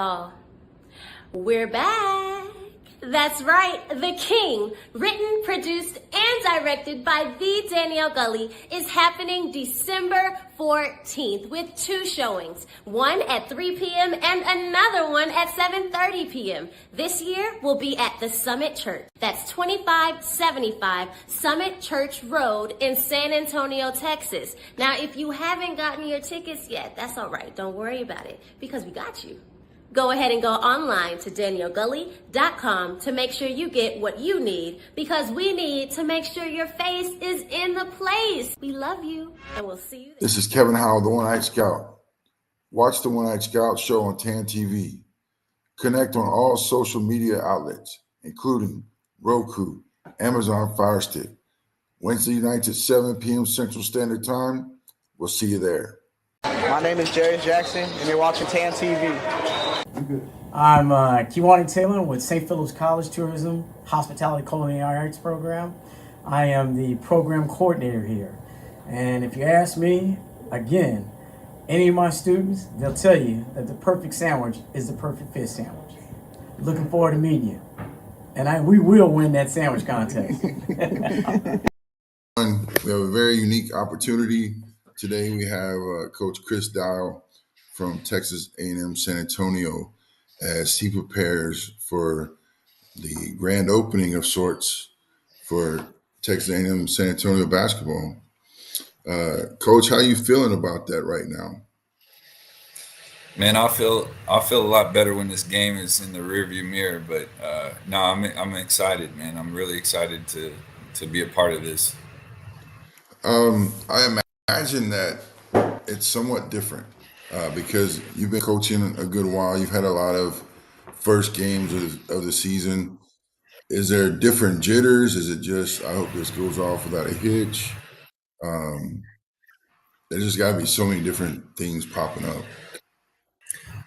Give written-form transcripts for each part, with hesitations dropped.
y'all. We're back. That's right, The King, written, produced, and directed by the Danielle Gully, is happening December 14th with 2 showings, one at 3 p.m. and another one at 7:30 p.m. This year will be at the Summit Church. That's 2575 Summit Church Road in San Antonio, Texas. Now, if you haven't gotten your tickets yet, that's all right. Don't worry about it because we got you. Go ahead and go online to daniellegully.com to make sure you get what you need, because we need to make sure your face is in the place. We love you, and we'll see you there. This is Kevin Howell, the One-Eyed Scout. Watch the One-Eyed Scout show on TAN TV. Connect on all social media outlets, including Roku, Amazon Fire Stick. Wednesday nights at 7 p.m. Central Standard Time. We'll see you there. My name is Jerry Jackson, and you're watching TAN TV. I'm Kiwani Taylor with St. Philip's College Tourism Hospitality Culinary Arts Program. I am the program coordinator here. And if you ask me, again, any of my students, they'll tell you that the perfect sandwich is the perfect fish sandwich. Looking forward to meeting you. And we will win that sandwich contest. We have a very unique opportunity. Today we have Coach Chris Dial from Texas A&M San Antonio as he prepares for the grand opening of sorts for Texas A&M San Antonio basketball. Coach, how are you feeling about that right now? Man, I'll feel a lot better when this game is in the rearview mirror. But no, I'm excited, man. I'm really excited to be a part of this. I imagine that it's somewhat different because you've been coaching a good while. You've had a lot of first games of the season. Is there different jitters? Is it just, I hope this goes off without a hitch? There's just got to be so many different things popping up.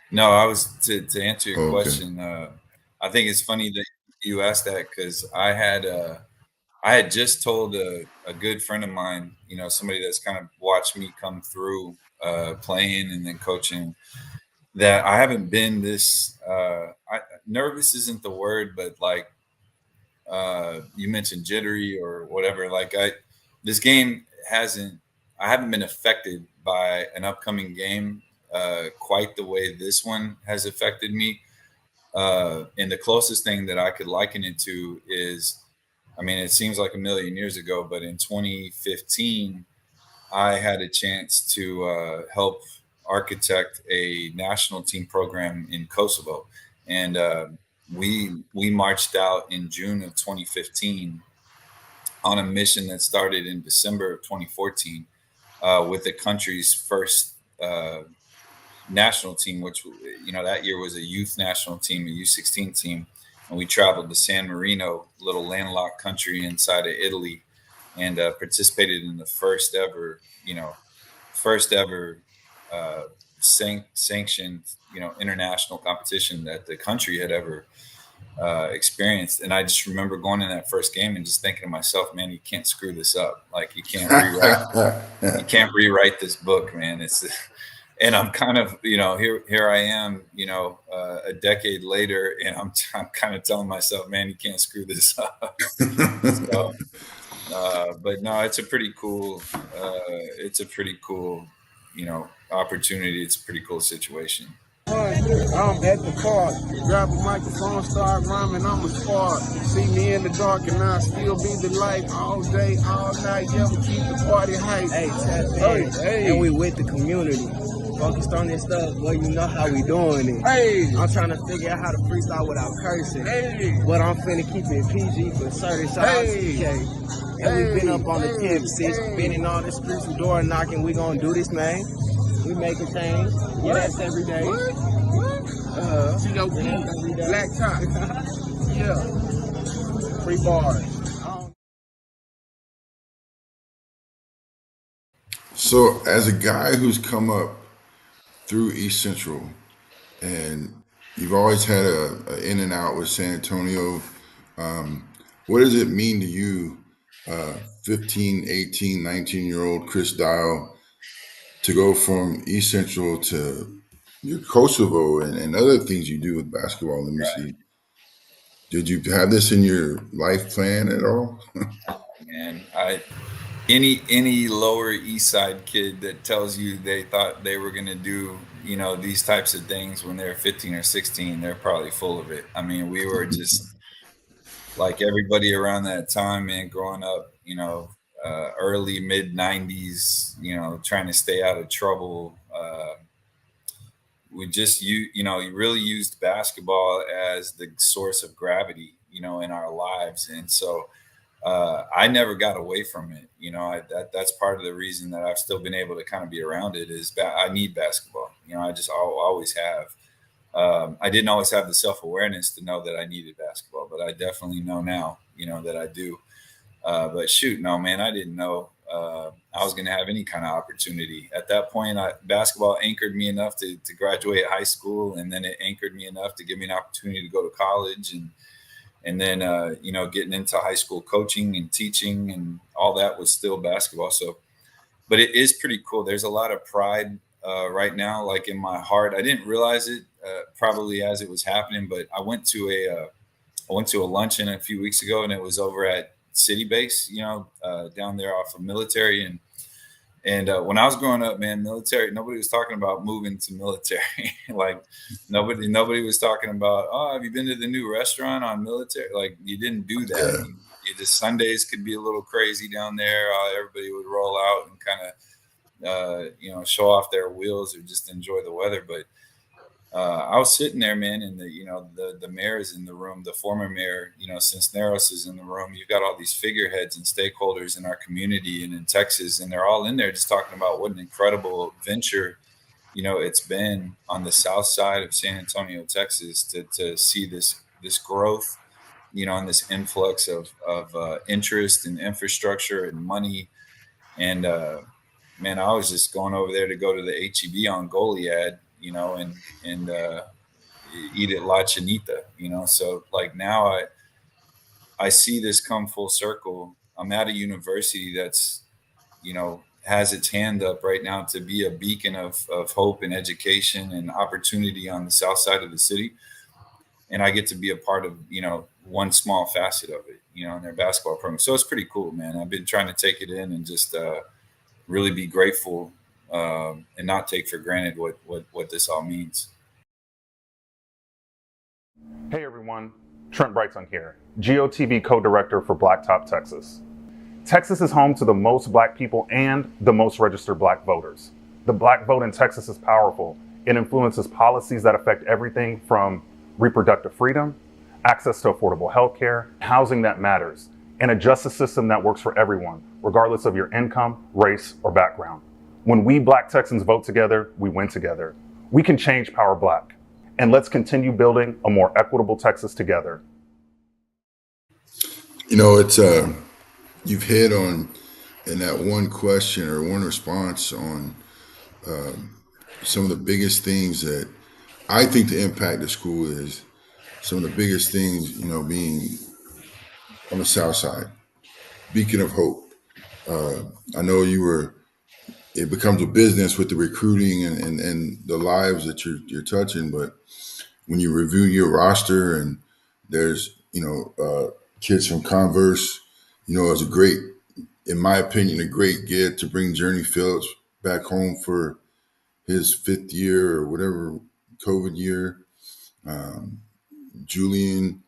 No, I was to answer your question. I think it's funny that you asked that because I had just told a good friend of mine, you know, somebody that's kind of watched me come through playing and then coaching, that I haven't been this nervous isn't the word, but like you mentioned jittery or whatever. Like this game I haven't been affected by an upcoming game quite the way this one has affected me. And the closest thing that I could liken it to is, I mean, it seems like a million years ago, but in 2015, I had a chance to help architect a national team program in Kosovo. And we marched out in June of 2015 on a mission that started in December of 2014 with the country's first national team, which, you know, that year was a youth national team, a U16 team. And we traveled to San Marino, little landlocked country inside of Italy, and participated in the first ever sanctioned, you know, international competition that the country had ever experienced. And I just remember going in that first game and just thinking to myself, man, you can't screw this up. Like you can't rewrite this book, man. And I'm kind of, you know, here I am, you know, a decade later, and I'm kind of telling myself, man, you can't screw this up. So, but no, it's a pretty cool, you know, opportunity. It's a pretty cool situation. I'm at the park, grab a microphone, start rhyming, I'm a spark. See me in the dark and I still be the light all day, all night, yeah, we keep the party hype. Hey, tap in. And we with the community. Focused on this stuff, well, you know how we doing it. Hey, I'm trying to figure out how to freestyle without cursing. hey, But I'm finna keep it PG for certain. Shout out to TK. And we been up on the campuses, been in all the streets, we door knocking, we gonna do this, man. We making things. Yeah, that's every day. What? C.O.P. Black top. Yeah. Free bars. So as a guy who's come up through East Central, and you've always had a in and out with San Antonio, what does it mean to you, 15, 18, 19-year-old Chris Dial, to go from East Central to your Kosovo and other things you do with basketball. Let me see. Did you have this in your life plan at all? And any Lower East Side kid that tells you they thought they were going to do, these types of things when they're 15 or 16, they're probably full of it. I mean, we were just like everybody around that time, man, growing up, early mid 90s, trying to stay out of trouble. We just you really used basketball as the source of gravity, in our lives. And so I never got away from it. That's part of the reason that I've still been able to kind of be around it is I need basketball. I just always have. I didn't always have the self-awareness to know that I needed basketball, but I definitely know now, that I do. But shoot, no, man, I didn't know I was going to have any kind of opportunity. At that point, basketball anchored me enough to graduate high school, and then it anchored me enough to give me an opportunity to go to college, and then getting into high school coaching and teaching and all that was still basketball. So, but it is pretty cool. There's a lot of pride right now, like in my heart. I didn't realize it probably as it was happening, but I went to a luncheon a few weeks ago, and it was over at City Base, down there off of Military. And when I was growing up, man, military, nobody was talking about moving to military. Like nobody was talking about, oh, have you been to the new restaurant on Military? Like you didn't do that. Yeah. You just Sundays could be a little crazy down there. Everybody would roll out and kind of, show off their wheels or just enjoy the weather. But I was sitting there, man, and the mayor is in the room, the former mayor, Cisneros is in the room. You've got all these figureheads and stakeholders in our community and in Texas, and they're all in there just talking about what an incredible venture, it's been on the south side of San Antonio, Texas, to see this growth, and this influx of interest and infrastructure and money. And man, I was just going over there to go to the HEB on Goliad, and eat at La Chinita, So like now I see this come full circle. I'm at a university that's, has its hand up right now to be a beacon of hope and education and opportunity on the south side of the city. And I get to be a part of, one small facet of it, in their basketball program. So it's pretty cool, man. I've been trying to take it in and just really be grateful and not take for granted what this all means. Hey everyone, Trent Brightson here, GOTV co-director for Blacktop Texas. Texas is home to the most Black people and the most registered Black voters. The Black vote in Texas is powerful. It influences policies that affect everything from reproductive freedom, access to affordable health care, housing that matters, and a justice system that works for everyone, regardless of your income, race, or background. When we Black Texans vote together, we win together. We can change Power Black. And let's continue building a more equitable Texas together. It's you've hit on in that one question or one response on some of the biggest things that I think the impact of school is. Some of the biggest things, being on the South Side, beacon of hope. I know it becomes a business with the recruiting and the lives that you're touching, but when you review your roster and there's, kids from Converse, it's a great, in my opinion, a great get to bring Journey Phillips back home for his 5th year or whatever COVID year. Julian,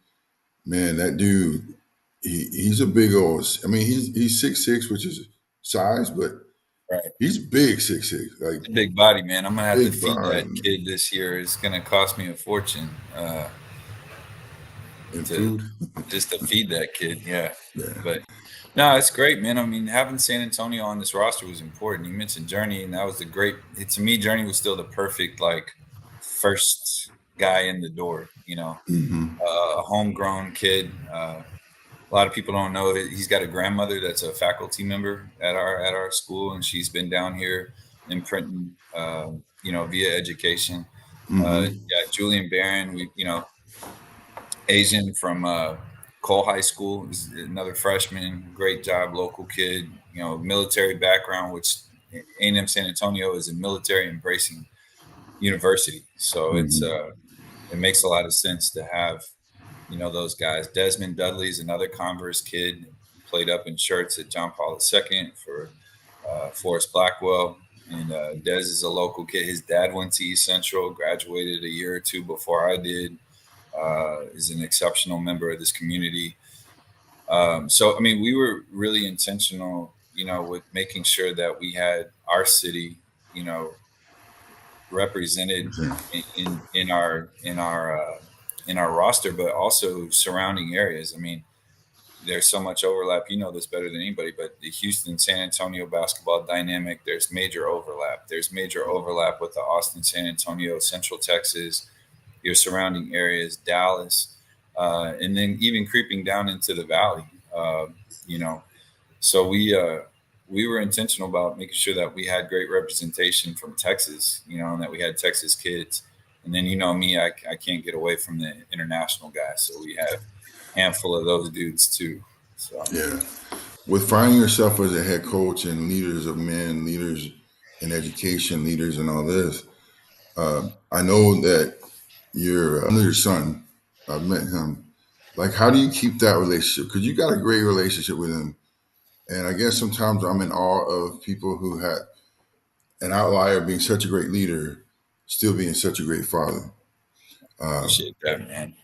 man, that dude, he's a big old, he's 6'6", which is size, but right. He's big, 6'6". Like big body, man. I'm gonna have to feed that kid this year. It's gonna cost me a fortune. Just to feed that kid, yeah. But no, it's great, man. I mean, having San Antonio on this roster was important. You mentioned Journey, and that was to me, Journey was still the perfect first guy in the door. A homegrown kid. A lot of people don't know that he's got a grandmother that's a faculty member at our school, and she's been down here imprinting, via education. Julian Barron, Asian from Cole High School, is another freshman. Great job, local kid. Military background, which A&M San Antonio is a military embracing University. So it makes a lot of sense to have, those guys. Desmond Dudley's another Converse kid, played up in shirts at John Paul II for Forrest Blackwell. And Des is a local kid. His dad went to East Central, graduated a year or two before I did. Is an exceptional member of this community. So, I mean, we were really intentional, with making sure that we had our city, represented in our roster, but also surrounding areas. I mean, there's so much overlap. You know this better than anybody, but the Houston San Antonio basketball dynamic, there's major overlap. There's major overlap with the Austin, San Antonio, Central Texas, your surrounding areas, Dallas, and then even creeping down into the valley. So we were intentional about making sure that we had great representation from Texas, and that we had Texas kids. And then, me, I can't get away from the international guys. So we have a handful of those dudes too. So yeah, with finding yourself as a head coach and leaders of men, leaders in education, leaders in all this, I know that you're under your son. I've met him. Like, how do you keep that relationship? Because you got a great relationship with him. And I guess sometimes I'm in awe of people who had an outlier being such a great leader, still being such a great father. Appreciate that, man.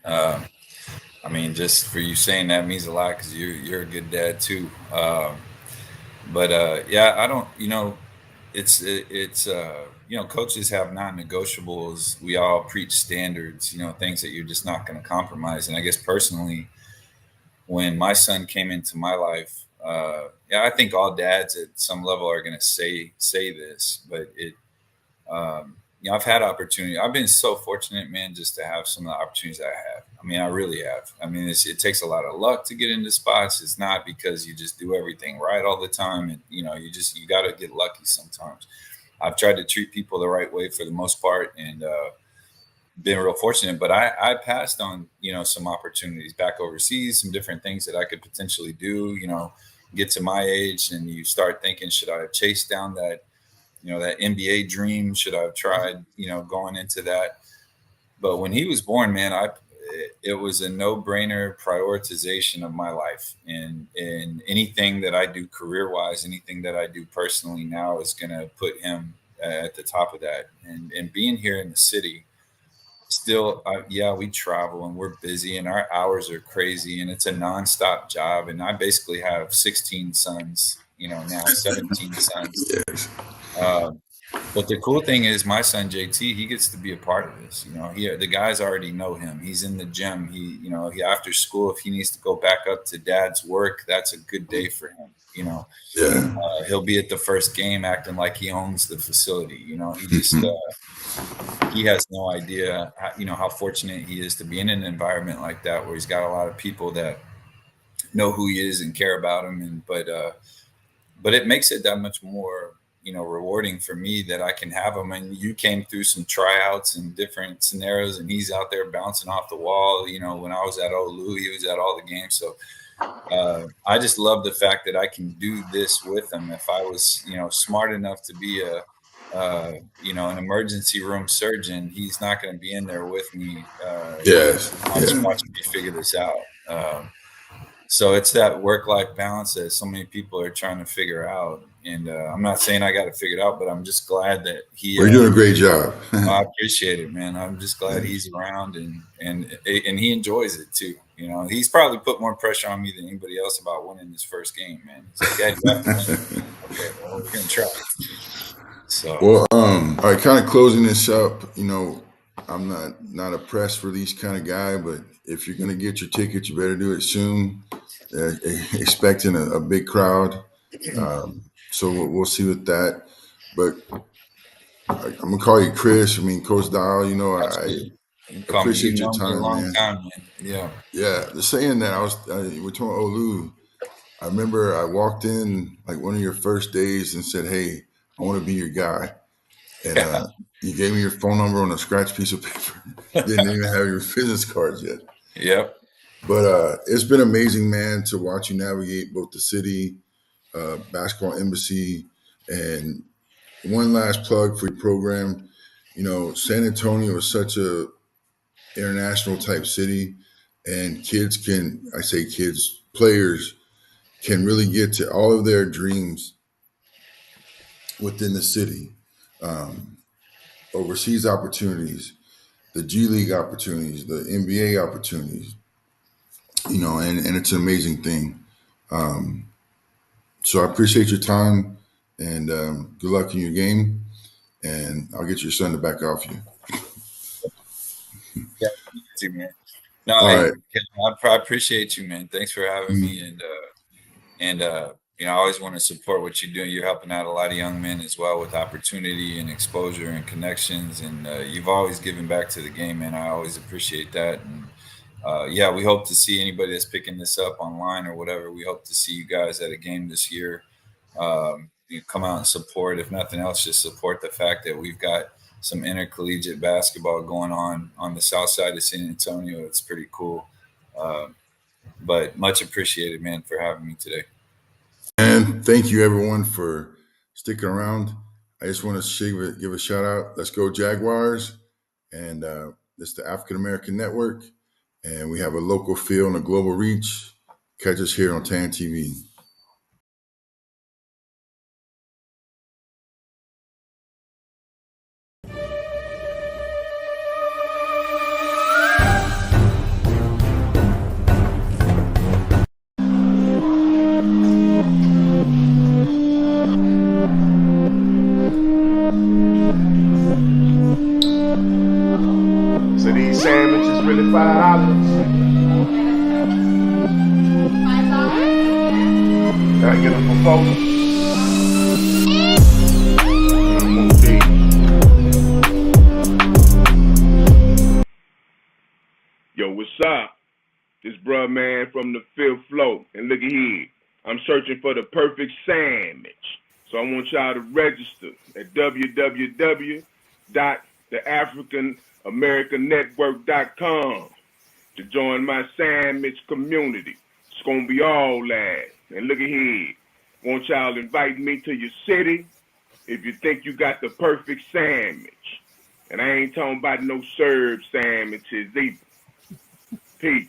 I mean, just for you saying that means a lot because you're a good dad too. Yeah, I don't. It's coaches have non-negotiables. We all preach standards. Things that you're just not going to compromise. And I guess personally, when my son came into my life, I think all dads at some level are going to say this, but I've had opportunity. I've been so fortunate, man, just to have some of the opportunities I have. I mean, I really have. I mean, it takes a lot of luck to get into spots. It's not because you just do everything right all the time. And, you got to get lucky sometimes. I've tried to treat people the right way for the most part and been real fortunate. But I passed on, some opportunities back overseas, some different things that I could potentially do, get to my age and you start thinking, should I have chased down that, that NBA dream? Should I have tried, going into that? But when he was born, man, it was a no-brainer prioritization of my life. And anything that I do career-wise, anything that I do personally now is going to put him at the top of that. And being here in the city, still, we travel and we're busy and our hours are crazy and it's a nonstop job. And I basically have 16 sons, now 17 sons. Yes. But the cool thing is my son, JT, he gets to be a part of this. The guys already know him. He's in the gym. He after school, if he needs to go back up to dad's work, that's a good day for him. Yeah. He'll be at the first game acting like he owns the facility. He just, he has no idea, how fortunate he is to be in an environment like that where he's got a lot of people that know who he is and care about him. But it makes it that much more, rewarding for me that I can have him. And you came through some tryouts and different scenarios and he's out there bouncing off the wall. When I was at Olu, he was at all the games. So I just love the fact that I can do this with him. If I was, smart enough to be an emergency room surgeon, he's not going to be in there with me. Watching me figure this out. So it's that work-life balance that so many people are trying to figure out. And I'm not saying I got to figure it out, but I'm just glad that You're doing a great job. I appreciate it, man. I'm just glad he's around and he enjoys it too. He's probably put more pressure on me than anybody else about winning his first game, man. He's like, Dad, you have to win. Okay, well, we're going to try. So, well, all right, kind of closing this up, I'm not a press release kind of guy, but if you're going to get your ticket, you better do it soon. Expecting a big crowd. So we'll see with that. But I'm going to call you Chris. I mean, Coach Dial, I appreciate your time, man. Yeah. Yeah. The saying that we're talking Olu. I remember I walked in like one of your first days and said, hey, I want to be your guy. And you gave me your phone number on a scratch piece of paper. Didn't even have your business cards yet. Yep. But it's been amazing, man, to watch you navigate both the city, basketball embassy, and one last plug for your program. San Antonio is such a international type city, and players can really get to all of their dreams within the city. Um, Overseas opportunities, the G League opportunities, the NBA opportunities, and it's an amazing thing. Um, so I appreciate your time, and good luck in your game, and I'll get your son to back off you. Yeah, you too, man. No, All hey, right. I appreciate you, man. Thanks for having me, and I always want to support what you're doing. You're helping out a lot of young men as well with opportunity and exposure and connections, and you've always given back to the game, man. I always appreciate that, and yeah, we hope to see anybody that's picking this up online or whatever. We hope to see you guys at a game this year. You come out and support. If nothing else, just support the fact that we've got some intercollegiate basketball going on the south side of San Antonio. It's pretty cool. But much appreciated, man, for having me today. And thank you, everyone, for sticking around. I just want to give a shout out. Let's go Jaguars. And this is the African American Network. And we have a local feel and a global reach. Catch us here on TAN TV. So these sandwiches really $5. Gotta get them for $4. Yo, what's up? This bruh man from the 5th floor. And look at here. I'm searching for the perfect sandwich. So I want y'all to register at www.theafricanamericannetwork.com to join my sandwich community. It's gonna be all that. And look at here. Want y'all to invite me to your city if you think you got the perfect sandwich. And I ain't talking about no served sandwiches either. Peace.